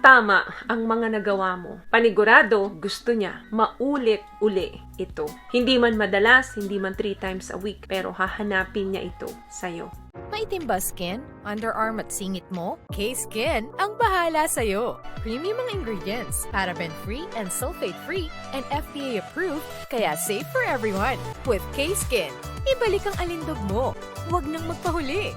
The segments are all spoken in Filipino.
tama ang mga nagawa mo. Panigurado, gusto niya maulit-uli ito. Hindi man madalas, hindi man 3 times a week, pero hahanapin niya ito sa'yo. Maitim ba skin? Underarm at singit mo? K-Skin ang bahala sa'yo. Premium ang ingredients, paraben-free and sulfate-free, and FDA-approved, kaya safe for everyone. With K-Skin, ibalik ang alindog mo. Huwag nang magpahuli.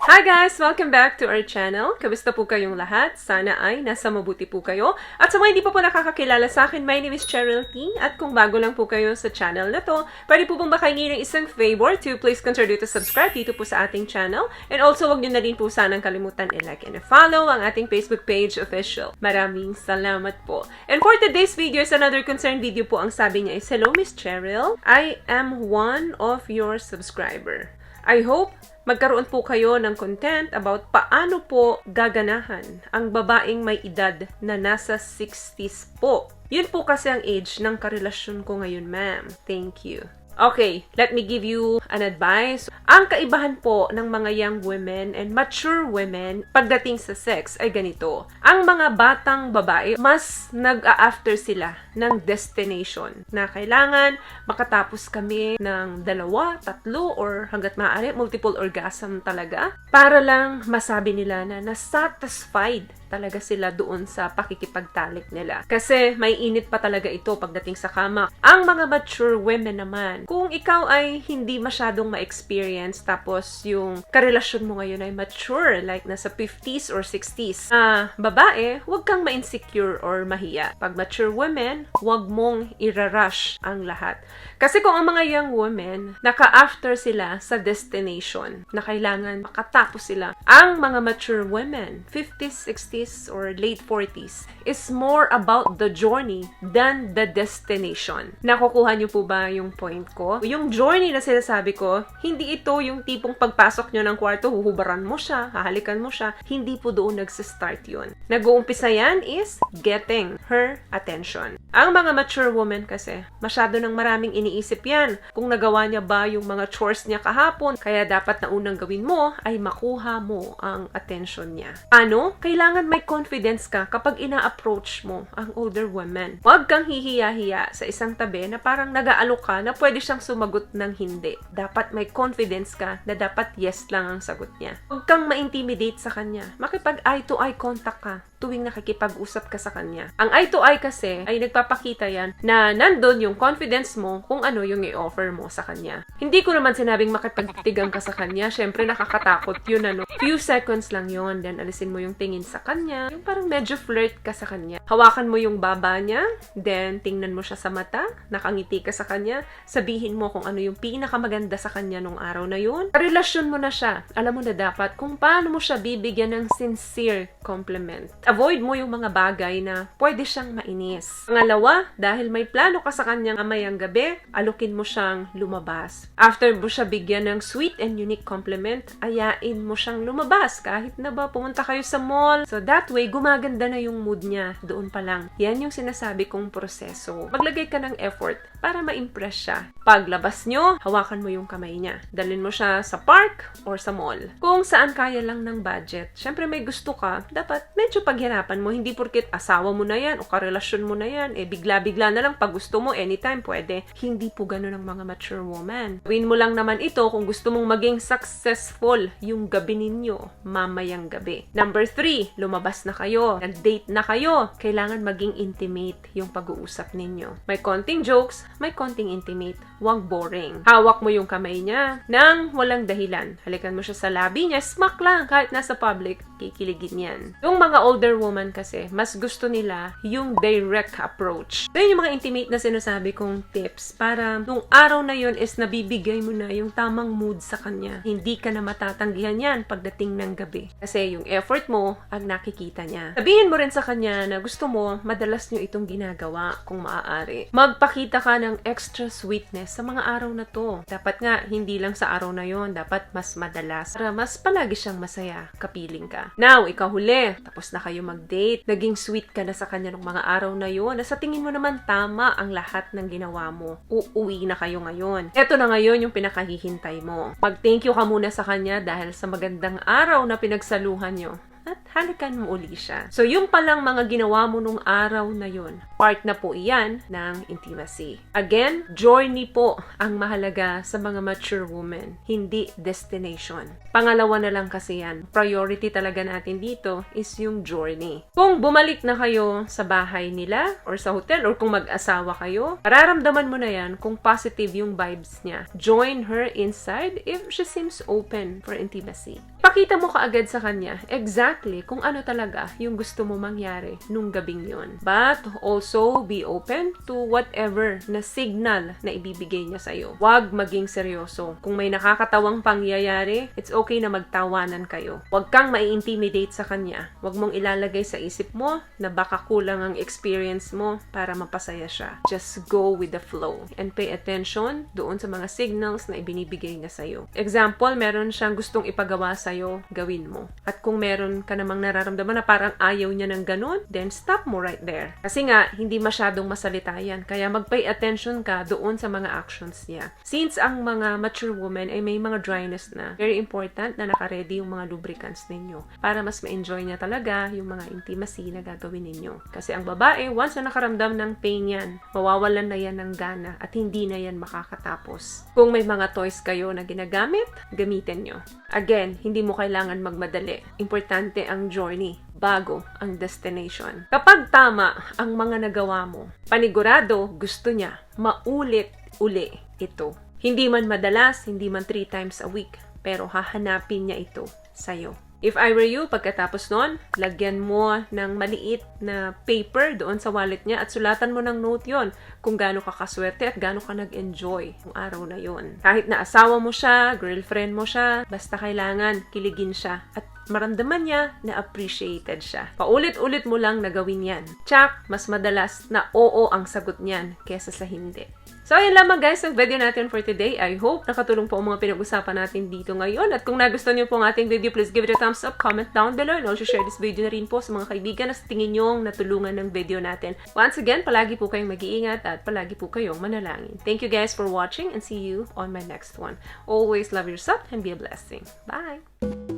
Hi guys! Welcome back to our channel. Kamusta po kayong lahat? Sana ay nasa mabuti po kayo. At sa mga hindi pa po nakakakilala sa akin, my name is Cheryl T. At kung bago lang po kayo sa channel na to, pwede po pong bakinggan ng isang favor to please consider to subscribe dito po sa ating channel. And also, wag nyo na rin po sanang kalimutan i-like and follow ang ating Facebook page official. Maraming salamat po. And for today's video is another concern video po. Ang sabi niya is, Hello Miss Cheryl, I am one of your subscriber. I hope magkaroon po kayo ng content about paano po gaganahan ang babaeng may edad na nasa 60s po. Yun po kasi ang age ng karelasyon ko ngayon, ma'am. Thank you. Okay, let me give you an advice. Ang kaibahan po ng mga young women and mature women pagdating sa sex ay ganito. Ang mga batang babae, mas nag-a-after sila ng destination na kailangan makatapos kami ng 2, 3, or hanggat maaari, multiple orgasm talaga para lang masabi nila na na-satisfied talaga sila doon sa pakikipagtalik nila. Kasi may init pa talaga ito pagdating sa kama. Ang mga mature women naman, kung ikaw ay hindi masyadong ma-experience tapos yung karelasyon mo ngayon ay mature, like nasa 50s or 60s, babae, huwag kang ma-insecure or mahiya. Pag mature women, huwag mong irarush ang lahat. Kasi kung ang mga young women, naka-after sila sa destination na kailangan makatapos sila, ang mga mature women, 50s, 60s, or late 40s, is more about the journey than the destination. Nakukuha niyo po ba yung point ko? Yung journey na sinasabi ko, hindi ito yung tipong pagpasok niyo ng kwarto, huhubaran mo siya, hahalikan mo siya. Hindi po doon nagsistart yun. Nag-uumpisa yan is getting her attention. Ang mga mature women kasi, masyado nang maraming iniisip yan. Kung nagawa niya ba yung mga chores niya kahapon, kaya dapat na unang gawin mo ay makuha mo ang attention niya. Ano? Kailangan may confidence ka kapag ina-approach mo ang older woman. Huwag kang hihiya-hiya sa isang tabi na parang nag-aalok ka na pwede siyang sumagot ng hindi. Dapat may confidence ka na dapat yes lang ang sagot niya. Huwag kang ma-intimidate sa kanya. Makipag eye-to-eye contact ka tuwing nakikipag-usap ka sa kanya. Ang eye-to-eye kasi ay nagpapakita yan na nandun yung confidence mo kung ano yung i-offer mo sa kanya. Hindi ko naman sinabing makipagtigang ka sa kanya. Syempre nakakatakot yun, ano. Few seconds lang yun. Then alisin mo yung tingin sa kanya. Yung parang medyo flirt ka sa kanya. Hawakan mo yung baba niya. Then tingnan mo siya sa mata. Nakangiti ka sa kanya. Sabihin mo kung ano yung pinakamaganda sa kanya nung araw na yun. Relasyon mo na siya. Alam mo na dapat kung paano mo siya bibigyan ng sincere compliment. Avoid mo yung mga bagay na pwede siyang mainis. Pangalawa, dahil may plano ka sa kanyang mamayang gabi, alukin mo siyang lumabas. After mo siya bigyan ng sweet and unique compliment, ayain mo siyang lumabas kahit na ba pumunta kayo sa mall. So that way, gumaganda na yung mood niya doon pa lang. Yan yung sinasabi kong proseso. Maglagay ka ng effort para ma-impress siya. Paglabas nyo, hawakan mo yung kamay niya. Dalhin mo siya sa park or sa mall. Kung saan kaya lang ng budget. Syempre may gusto ka, dapat medyo paghirapan mo. Hindi porket asawa mo na yan o karelasyon mo na yan, bigla-bigla na lang pag gusto mo, anytime pwede. Hindi po ganun ang mga mature woman. Gawin mo lang naman ito kung gusto mong maging successful yung gabi ninyo mamayang gabi. Number 3, lumabas na kayo. Nag-date na kayo. Kailangan maging intimate yung pag-uusap ninyo. May konting jokes, may konting intimate. Huwag boring. Hawak mo yung kamay niya nang walang dahilan. Halikan mo siya sa labi niya, smack lang. Kahit nasa public, kikiligin yan. Yung mga older woman kasi, mas gusto nila yung direct approach. So yun yung mga intimate na sinasabi kong tips para nung araw na yun is nabibigay mo na yung tamang mood sa kanya. Hindi ka na matatanggihan yan pagdating ng gabi. Kasi yung effort mo ang nakikita niya. Sabihin mo rin sa kanya na gusto mo, madalas nyo itong ginagawa kung maaari. Magpakita ka ng extra sweetness sa mga araw na to. Dapat nga, hindi lang sa araw na yon, dapat mas madalas para mas palagi siyang masaya, kapiling ka. Now, ikaw huli. Tapos na kayo mag-date. Naging sweet ka na sa kanya ng mga araw na yon. Na sa tingin mo naman tama ang lahat ng ginawa mo. Uuwi na kayo ngayon. Ito na ngayon yung pinakahihintay mo. Mag-thank you ka muna sa kanya dahil sa magandang araw na pinagsaluhan nyo. At halikan mo uli siya. So, yung palang mga ginawa mo nung araw na yun, part na po iyan ng intimacy. Again, journey po ang mahalaga sa mga mature women, hindi destination. Pangalawa na lang kasi yan. Priority talaga natin dito is yung journey. Kung bumalik na kayo sa bahay nila or sa hotel or kung mag-asawa kayo, mararamdaman mo na yan kung positive yung vibes niya. Join her inside if she seems open for intimacy. Pakita mo kaagad sa kanya exactly kung ano talaga yung gusto mo mangyari nung gabing yun. But also be open to whatever na signal na ibibigay niya sa'yo. Huwag maging seryoso. Kung may nakakatawang pangyayari, it's okay na magtawanan kayo. Huwag kang mai-intimidate sa kanya. Huwag mong ilalagay sa isip mo na baka kulang ang experience mo para mapasaya siya. Just go with the flow and pay attention doon sa mga signals na ibinibigay niya sa'yo. Example, meron siyang gustong ipagawa sa'yo, gawin mo. At kung meron ka namang nararamdaman na parang ayaw niya ng ganun, then stop mo right there. Kasi nga, hindi masyadong masalita yan. Kaya mag-pay attention ka doon sa mga actions niya. Since ang mga mature women ay may mga dryness na, very important na naka-ready yung mga lubricants ninyo para mas ma-enjoy niya talaga yung mga intimacy na gagawin ninyo. Kasi ang babae, once na nakaramdam ng pain yan, mawawalan na yan ng gana at hindi na yan makakatapos. Kung may mga toys kayo na ginagamit, gamitin nyo. Again, hindi mo kailangan magmadali. Importante ang journey bago ang destination. Kapag tama ang mga nagawa mo, panigurado gusto niya maulit-uli ito. Hindi man madalas, hindi man 3 times a week, pero hahanapin niya ito sa'yo. If I were you, pagkatapos nun, lagyan mo ng maliit na paper doon sa wallet niya at sulatan mo ng note yon kung gaano ka kaswerte at gaano ka nag-enjoy yung araw na yon. Kahit na asawa mo siya, girlfriend mo siya, basta kailangan kiligin siya at maramdaman niya na appreciated siya. Paulit-ulit mo lang na gawin yan. Tsak, mas madalas na oo ang sagot niyan kesa sa hindi. So, ayun lamang guys ang video natin for today. I hope nakatulong po ang mga pinag-usapan natin dito ngayon. At kung nagustuhan niyo po ang ating video, please give it a thumbs up, comment down below, and also share this video na rin po sa mga kaibigan na sa tingin niyong natulungan ng video natin. Once again, palagi po kayong mag-iingat at palagi po kayong manalangin. Thank you guys for watching and see you on my next one. Always love yourself and be a blessing. Bye!